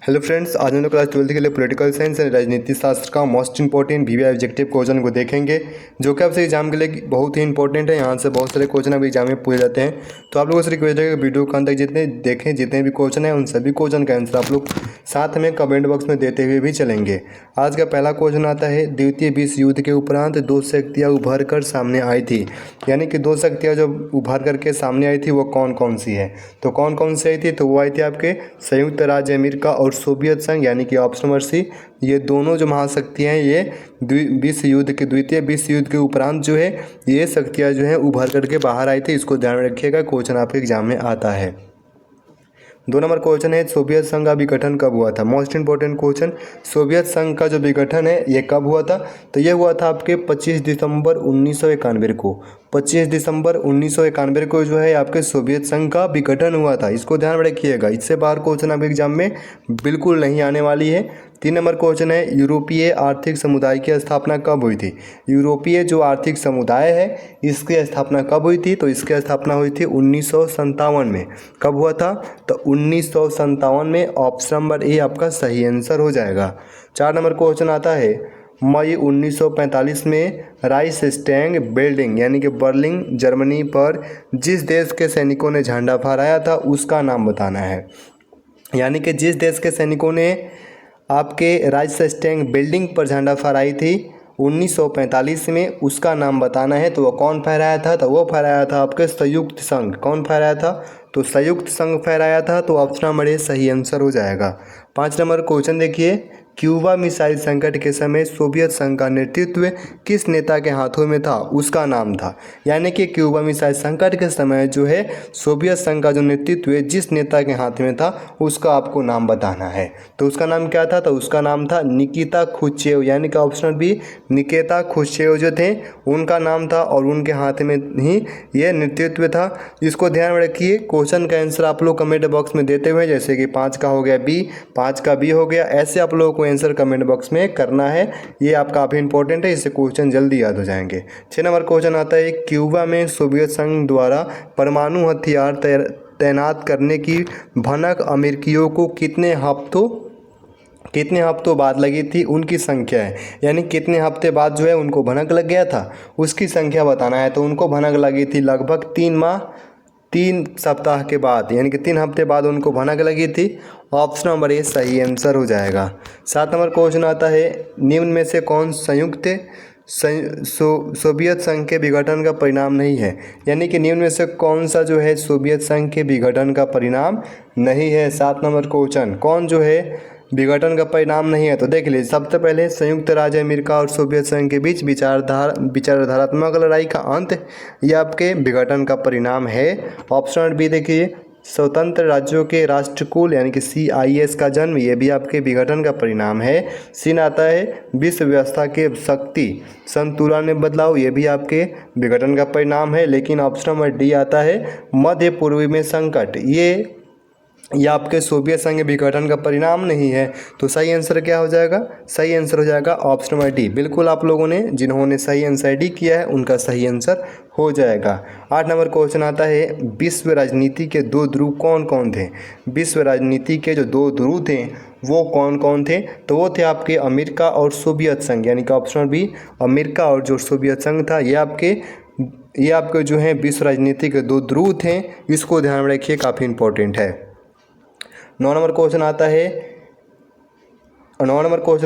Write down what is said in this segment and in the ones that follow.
Hello friends, आज हम लोग क्लास 12th के लिए पॉलिटिकल साइंस एंड राजनीति शास्त्र का most important VVI objective question को देखेंगे, जो कि आपसे एग्जाम के लिए बहुत ही इंपॉर्टेंट है। यहाँ से बहुत सारे क्वेश्चन अब एग्जाम में पूछे जाते हैं, तो आप लोगों से रिक्वेस्ट है कि वीडियो के अंत तक जितने भी क्वेश्चन हैं उन सभी क्वेश्चन का आंसर आप लोग साथ में कमेंट बॉक्स में देते हुए भी चलेंगे। आज का पहला क्वेश्चन आता है, द्वितीय विश्व युद्ध के उपरांत दो शक्तियाँ उभर कर सामने आई थी, यानी कि दो शक्तियाँ जो उभर करके सामने आई थी वो कौन कौन सी है। तो कौन कौन सी आई थी, तो वो आई थी आपके संयुक्त राज्य अमेरिका और सोवियत संघ, यानी कि ऑप्शन नंबर सी। ये दोनों जो महाशक्तियाँ हैं ये द्वितीय विश्व युद्ध के उपरांत जो है ये शक्तियाँ जो है उभर करके बाहर आई थी। इसको ध्यान में रखिएगा, क्वेश्चन आपके एग्जाम में आता है। 2 नंबर क्वेश्चन है, सोवियत संघ का विघटन कब हुआ था। मोस्ट इंपॉर्टेंट क्वेश्चन, सोवियत संघ का जो विघटन है ये कब हुआ था, तो ये हुआ था आपके 25 दिसंबर 1991 को। 25 दिसंबर 1991 को जो है आपके सोवियत संघ का विघटन हुआ था। इसको ध्यान में रखिएगा, इससे बाहर क्वेश्चन आपके एग्जाम में बिल्कुल नहीं आने वाली है। 3 नंबर क्वेश्चन है, यूरोपीय आर्थिक समुदाय की स्थापना कब हुई थी। यूरोपीय जो आर्थिक समुदाय है इसकी स्थापना कब हुई थी, तो इसकी स्थापना हुई थी 1957 में। कब हुआ था, तो 1957 में। ऑप्शन नंबर ए आपका सही आंसर हो जाएगा। 4 नंबर क्वेश्चन आता है, मई 1945 में राइक्सटैग बिल्डिंग यानी कि बर्लिन जर्मनी पर जिस देश के सैनिकों ने झंडा फहराया था उसका नाम बताना है। यानी कि जिस देश के सैनिकों ने आपके राइक्सटैग बिल्डिंग पर झंडा फहराई थी 1945 में, उसका नाम बताना है। तो वो कौन फहराया था, तो वो फहराया था आपके संयुक्त संघ। कौन फहराया था, तो संयुक्त संघ फहराया था। तो ऑप्शन नंबर ए सही आंसर हो जाएगा। 5 नंबर क्वेश्चन देखिए, क्यूबा मिसाइल संकट के समय सोवियत संघ का नेतृत्व किस नेता के हाथों में था, उसका नाम था। यानी कि क्यूबा मिसाइल संकट के समय जो है सोवियत संघ का जो नेतृत्व जिस नेता के हाथ में था उसका आपको नाम बताना है। तो उसका नाम क्या था, तो उसका नाम था निकिता खुश्चेव, यानी कि ऑप्शन बी निकिता खुश्चेव जो थे उनका नाम था और उनके हाथ में ही ये नेतृत्व था। इसको ध्यान में रखिए। क्वेश्चन का आंसर आप लोग कमेंट बॉक्स में देते हुए, जैसे कि 5 का हो गया बी, 5 का बी हो गया, ऐसे आप लोगों को आंसर कमेंट बॉक्स में करना है। ये आप काफ़ी इंपॉर्टेंट है, इससे क्वेश्चन जल्दी याद हो जाएंगे। 6 नंबर क्वेश्चन आता है, क्यूबा में सोवियत संघ द्वारा परमाणु हथियार तैनात करने की भनक अमेरिकियों को कितने हफ्तों बाद लगी थी, उनकी संख्या है। यानी कितने हफ्ते बाद जो है उनको भनक लग गया था उसकी संख्या बताना है। तो उनको भनक लगी थी लगभग 3 सप्ताह के बाद, यानी कि 3 हफ्ते बाद उनको भनक लगी थी। ऑप्शन नंबर ए सही आंसर हो जाएगा। 7 नंबर क्वेश्चन आता है, निम्न में से कौन सोवियत संघ के विघटन का परिणाम नहीं है। यानी कि निम्न में से कौन सा जो है सोवियत संघ के विघटन का परिणाम नहीं है। 7 नंबर क्वेश्चन, कौन जो है विघटन का परिणाम नहीं है, तो देख लीजिए। सबसे पहले संयुक्त राज्य अमेरिका और सोवियत संघ के बीच विचारधारात्मक लड़ाई का अंत, यह आपके विघटन का परिणाम है। ऑप्शन बी देखिए, स्वतंत्र राज्यों के राष्ट्रकुल यानी कि CIS का जन्म, ये भी आपके विघटन का परिणाम है। सीन आता है, विश्व व्यवस्था के शक्ति संतुलन में बदलाव, ये भी आपके विघटन का परिणाम है। लेकिन ऑप्शन नंबर डी आता है, मध्य पूर्व में संकट, ये आपके सोवियत संघ विघटन का परिणाम नहीं है। तो सही आंसर क्या हो जाएगा, सही आंसर हो जाएगा ऑप्शन नंबर डी। बिल्कुल आप लोगों ने जिन्होंने सही आंसर डी किया है उनका सही आंसर हो जाएगा। 8 नंबर क्वेश्चन आता है, विश्व राजनीति के 2 ध्रुव कौन कौन थे। विश्व राजनीति के जो 2 ध्रुव थे वो कौन कौन थे, तो वो थे आपके अमेरिका और सोवियत संघ, यानी कि ऑप्शन बी अमेरिका और जो सोवियत संघ था ये आपके जो है विश्व राजनीति के 2 ध्रुव थे। इसको ध्यान में रखिए, काफ़ी इंपॉर्टेंट है। 9 नंबर क्वेश्चन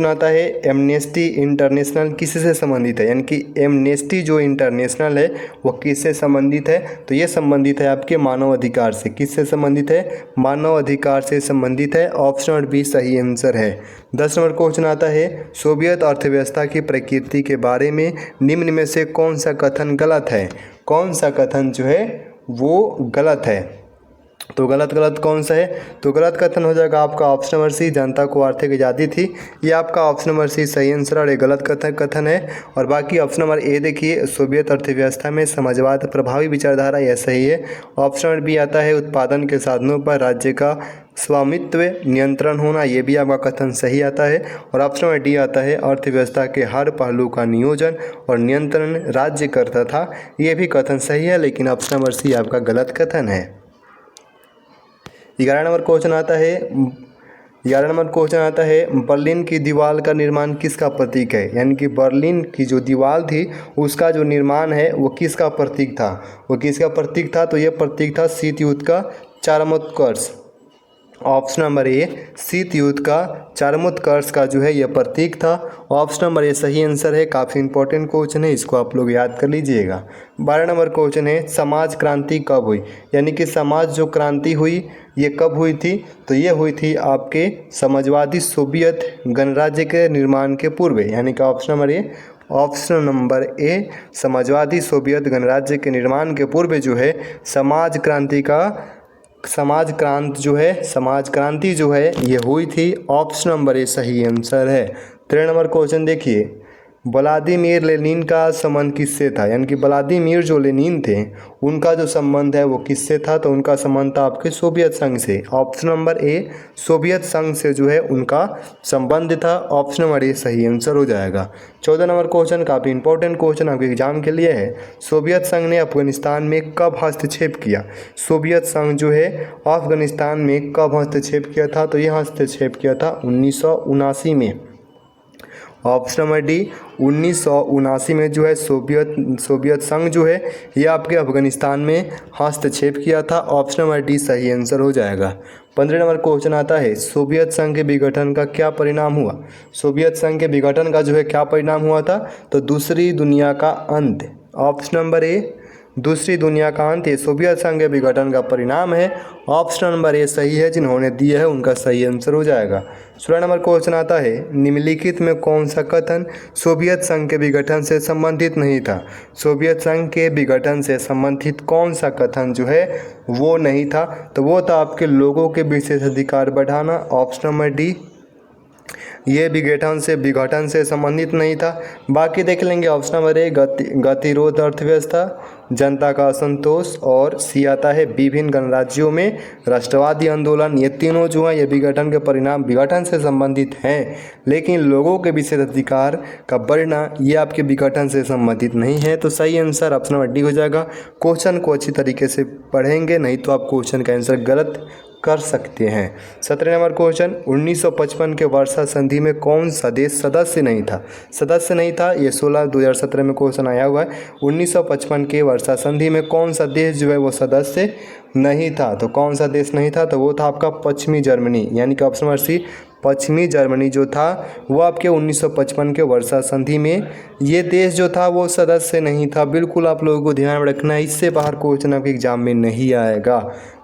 आता है, एमनेस्टी इंटरनेशनल किससे संबंधित है। यानी कि एमनेस्टी जो इंटरनेशनल है वो किससे संबंधित है, तो ये संबंधित है आपके मानव अधिकार से। किससे संबंधित है, मानव अधिकार से संबंधित है। ऑप्शन बी सही आंसर है। 10 नंबर क्वेश्चन आता है, सोवियत अर्थव्यवस्था की प्रकृति के बारे में निम्न में से कौन सा कथन गलत है। कौन सा कथन जो है वो गलत है, तो गलत कौन सा है, तो गलत कथन हो जाएगा आपका ऑप्शन नंबर सी, जनता को आर्थिक आज़ादी थी। ये आपका ऑप्शन नंबर सी सही आंसर और ये गलत कथन है। और बाकी ऑप्शन नंबर ए देखिए, सोवियत अर्थव्यवस्था में समाजवाद प्रभावी विचारधारा, यह सही है। ऑप्शन नंबर बी आता है, उत्पादन के साधनों पर राज्य का स्वामित्व नियंत्रण होना, ये भी आपका कथन सही आता है। और ऑप्शन नंबर डी आता है, अर्थव्यवस्था के हर पहलू का नियोजन और नियंत्रण राज्य करता था, ये भी कथन सही है। लेकिन ऑप्शन नंबर सी आपका गलत कथन है। 11 नंबर क्वेश्चन आता है, 11 नंबर क्वेश्चन आता है बर्लिन की दीवार का निर्माण किसका प्रतीक है, यानी कि बर्लिन की जो दीवार थी उसका जो निर्माण है वो किसका प्रतीक था, वो किसका प्रतीक था, तो ये प्रतीक था शीत युद्ध का चारमोत्कर्ष। ऑप्शन नंबर ए शीत युद्ध का चारमोत्कर्ष का जो है ये प्रतीक था। ऑप्शन नंबर ए सही आंसर है। काफ़ी इंपॉर्टेंट क्वेश्चन है, इसको आप लोग याद कर लीजिएगा। 12 नंबर क्वेश्चन है समाज क्रांति कब हुई, यानी कि समाज जो क्रांति हुई ये कब हुई थी, तो ये हुई थी आपके समाजवादी सोवियत गणराज्य के निर्माण के पूर्व, यानी कि option number A Samajwadi Soviet गणराज्य के निर्माण के पूर्व जो है समाज क्रांति जो है ये हुई थी। ऑप्शन नंबर ए सही आंसर है। 13 नंबर क्वेश्चन देखिए व्लादिमीर लेनिन का संबंध किससे था, यानी कि व्लादिमीर जो लेनिन थे उनका जो संबंध है वो किससे था, तो उनका संबंध था आपके सोवियत संघ से। ऑप्शन नंबर ए सोवियत संघ से जो है उनका संबंध था। ऑप्शन नंबर ए सही आंसर हो जाएगा। 14 नंबर क्वेश्चन काफ़ी इंपॉर्टेंट क्वेश्चन आपके एग्जाम के लिए है। सोवियत संघ ने अफगानिस्तान में कब हस्तक्षेप किया, सोवियत संघ जो है अफगानिस्तान में कब हस्तक्षेप किया था, तो यह हस्तक्षेप किया था 1979 में। ऑप्शन नंबर डी 1979 में जो है सोवियत संघ जो है ये आपके अफगानिस्तान में हस्तक्षेप किया था। ऑप्शन नंबर डी सही आंसर हो जाएगा। 15 नंबर क्वेश्चन आता है सोवियत संघ के विघटन का क्या परिणाम हुआ, सोवियत संघ के विघटन का जो है क्या परिणाम हुआ था, तो दूसरी दुनिया का अंत। ऑप्शन नंबर ए दूसरी दुनिया का अंत ये सोवियत संघ के विघटन का परिणाम है। ऑप्शन नंबर ए सही है, जिन्होंने दिया है उनका सही आंसर हो जाएगा। 16 नंबर क्वेश्चन आता है निम्नलिखित में कौन सा कथन सोवियत संघ के विघटन से संबंधित नहीं था, सोवियत संघ के विघटन से संबंधित कौन सा कथन जो है वो नहीं था, तो वो था आपके लोगों के विशेष अधिकार बढ़ाना। ऑप्शन नंबर डी ये विघटन से संबंधित नहीं था। बाकी देख लेंगे। ऑप्शन नंबर ए गतिरोध अर्थव्यवस्था, जनता का असंतोष, और सी आता है विभिन्न गणराज्यों में राष्ट्रवादी आंदोलन। ये तीनों जो है ये विघटन के परिणाम विघटन से संबंधित हैं, लेकिन लोगों के विशेष अधिकार का बढ़ना ये आपके विघटन से संबंधित नहीं है। तो सही आंसर ऑप्शन नंबर डी हो जाएगा। क्वेश्चन को अच्छी तरीके से पढ़ेंगे, नहीं तो आप क्वेश्चन का आंसर गलत कर सकते हैं। 17 नंबर क्वेश्चन 1955 के वर्षा संधि में कौन सा देश सदस्य नहीं था, ये 16/2017 में क्वेश्चन आया हुआ है। 1955 के वर्षा संधि में कौन सा देश जो है वो सदस्य नहीं था, तो कौन सा देश नहीं था, तो वो था आपका पश्चिमी जर्मनी, यानी कि ऑप्शन नंबर सी पश्चिमी जर्मनी जो था वो आपके 1955 के वर्षा संधि में ये देश जो था वो सदस्य नहीं था। बिल्कुल आप लोगों को ध्यान में रखना है, इससे बाहर क्वेश्चन आपके एग्जाम में नहीं आएगा।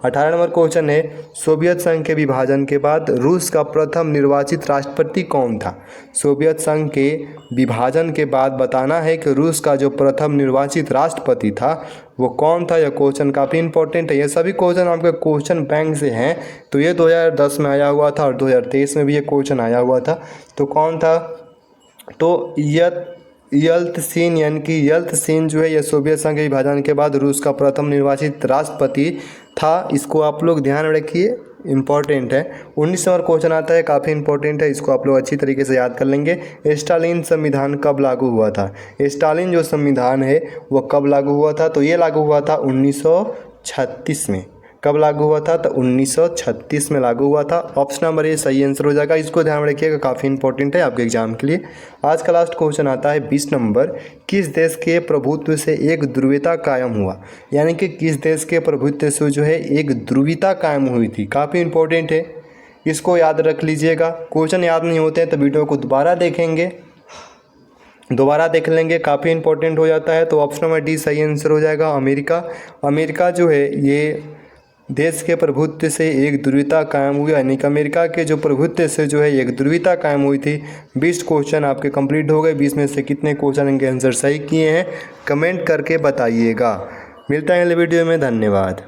18 नंबर क्वेश्चन है सोवियत संघ के विभाजन के बाद रूस का प्रथम निर्वाचित राष्ट्रपति कौन था, सोवियत संघ के विभाजन के बाद बताना है कि रूस का जो प्रथम निर्वाचित राष्ट्रपति था वो कौन था। यह क्वेश्चन काफ़ी इंपॉर्टेंट है। ये सभी क्वेश्चन आपके क्वेश्चन बैंक से हैं, तो ये 2010 में आया हुआ था और 2023 में भी ये क्वेश्चन आया हुआ था। तो कौन था, तो यल्त्सिन, यानी कि यल्त्सिन जो है ये सोवियत संघ के विभाजन के बाद रूस का प्रथम निर्वाचित राष्ट्रपति था। इसको आप लोग ध्यान रखिए, इम्पॉर्टेंट है। 19 नंबर क्वेश्चन आता है, काफ़ी इंपॉर्टेंट है, इसको आप लोग अच्छी तरीके से याद कर लेंगे। स्टालिन संविधान कब लागू हुआ था, स्टालिन जो संविधान है वो कब लागू हुआ था, तो ये लागू हुआ था 1936 में। कब लागू हुआ था, तो 1936 में लागू हुआ था। ऑप्शन नंबर ए सही आंसर हो जाएगा। इसको ध्यान में रखिएगा, काफ़ी इंपॉर्टेंट है आपके एग्जाम के लिए। आज का लास्ट क्वेश्चन आता है 20 नंबर किस देश के प्रभुत्व से एक ध्रुवीयता कायम हुआ, यानी कि किस देश के प्रभुत्व से जो है एक ध्रुवीयता कायम हुई थी। काफ़ी इंपॉर्टेंट है, इसको याद रख लीजिएगा। क्वेश्चन याद नहीं होते हैं तो वीडियो को दोबारा देखेंगे, दोबारा देख लेंगे, काफ़ी इंपॉर्टेंट हो जाता है। तो ऑप्शन नंबर डी सही आंसर हो जाएगा। अमेरिका जो है ये देश के प्रभुत्व से एक ध्रुवीयता कायम हुई, यानी कि अमेरिका के जो प्रभुत्व से जो है एक ध्रुवीयता कायम हुई थी। 20 क्वेश्चन आपके कंप्लीट हो गए। 20 में से कितने क्वेश्चन इनके आंसर सही किए हैं कमेंट करके बताइएगा। मिलता है अगले वीडियो में, धन्यवाद।